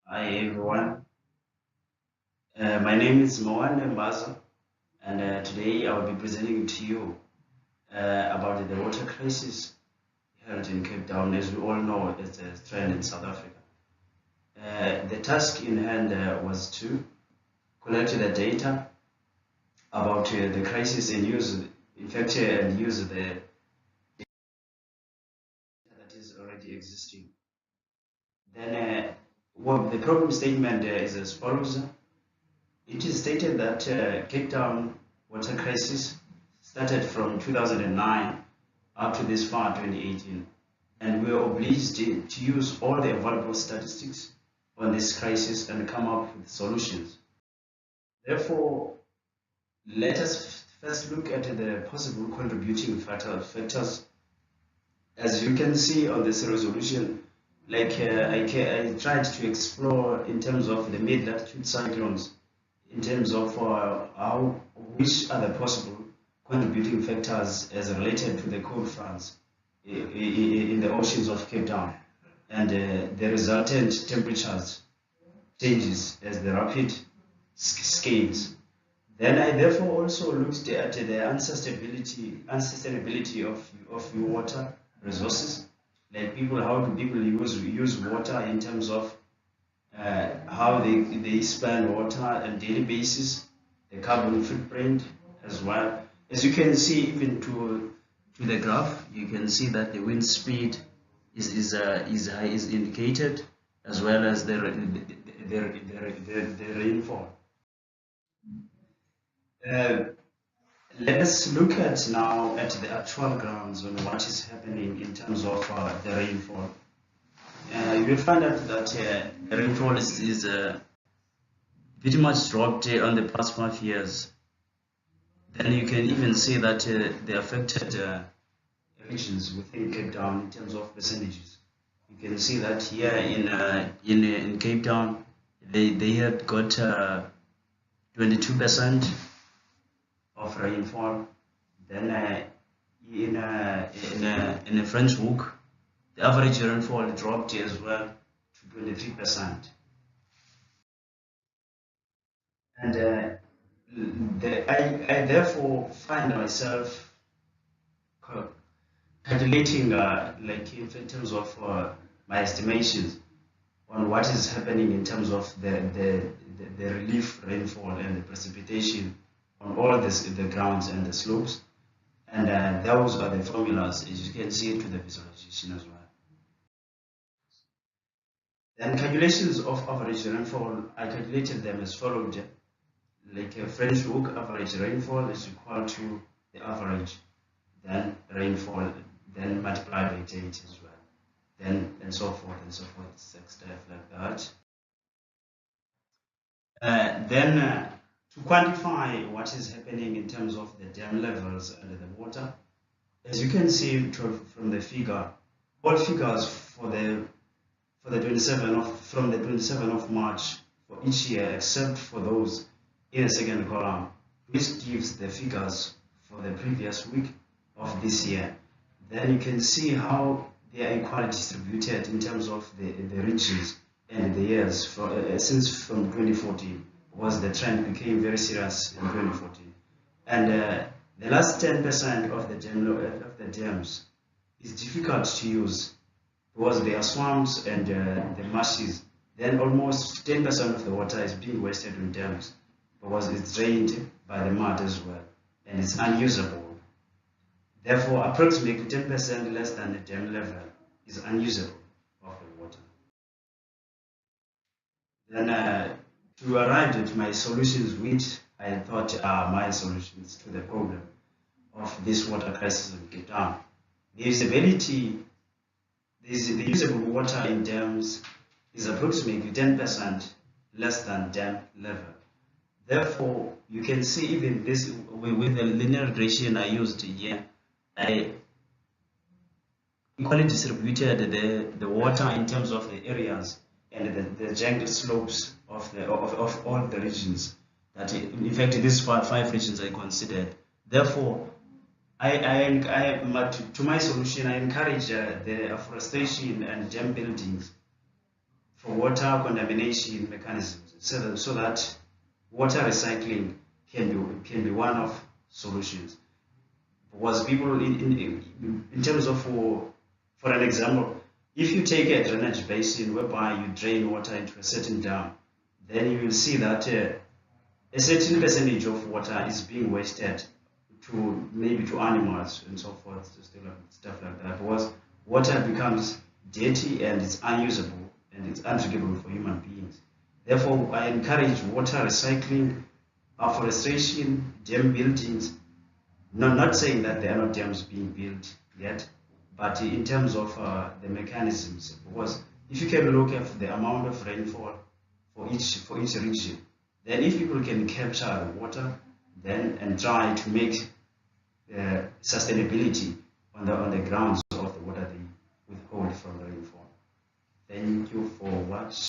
Hi everyone, my name is Mohan Mbazo, and today I will be presenting to you about the water crisis held in Cape Town. As we all know, it's a trend in South Africa. The task in hand was to collect the data about the crisis and use the data that is already existing. Then, the problem statement is as follows. It is stated that Cape Town water crisis started from 2009 up to this far 2018, and we are obliged to use all the available statistics on this crisis and come up with solutions. Therefore, let us first look at the possible contributing factors. As you can see on this resolution, I tried to explore in terms of the mid-latitude cyclones, in terms of which are the possible contributing factors as related to the cold fronts in the oceans of Cape Town, and the resultant temperatures changes as the rapid scales. Then I therefore also looked at the unsustainability of water resources, like how do people use water in terms of how they spend water on daily basis, the carbon footprint as well. As you can see, even to the graph, you can see that the wind speed is indicated, as well as the rainfall. Uh, Let us look at now at the actual grounds on what is happening in terms of the rainfall. You will find out that the rainfall is pretty much dropped on the past 5 years. Then you can even see that the affected regions within Cape Town in terms of percentages. You can see that here in Cape Town, they had got 22% of rainfall. Then in a French Hook, the average rainfall dropped as well to 23%. And I therefore find myself calculating, in terms of my estimations on what is happening in terms of the relief rainfall and the precipitation on all the grounds and the slopes. And those are the formulas, as you can see to the visualization as well. Then calculations of average rainfall, I calculated them as followed. Like a French Hook average rainfall is equal to the average, then rainfall, then multiplied by 8 as well. Then and so forth and so forth, stuff like that. Then to quantify what is happening in terms of the dam levels under the water, as you can see from the figure, all figures for the 27 of from the 27th of March for each year, except for those in the second column, which gives the figures for the previous week of this year. Then you can see how they are equally distributed in terms of the regions and the years since from 2014, was the trend became very serious in 2014. And the last 10% of the dams is difficult to use because they are swamps and the marshes. Then almost 10% of the water is being wasted on dams because it's drained by the mud as well, and it's unusable. Therefore, approximately 10% less than the dam level is unusable of the water. Then to arrive at my solutions, which I thought are my solutions to the problem of this water crisis in Cape Town, the usability, the usable water in dams is approximately 10% less than dam level. Therefore, you can see even this with the linear regression I used here, I equally distributed the water in terms of the areas and the jagged slopes of all the regions. That in fact these five regions I considered. Therefore, to my solution, I encourage the afforestation and dam buildings for water contamination mechanisms, so that water recycling can be one of solutions. Because people, in terms of, for an example, if you take a drainage basin whereby you drain water into a certain dam, then you will see that a certain percentage of water is being wasted to maybe to animals and so forth, stuff like that. Because water becomes dirty and it's unusable and it's undrinkable for human beings. Therefore, I encourage water recycling, afforestation, dam buildings. Not saying that there are not dams being built yet, but in terms of the mechanisms, because if you can look at the amount of rainfall for each region, then if people can capture the water, then and try to make sustainability on the grounds of the water they withhold from the rainfall. Thank you for what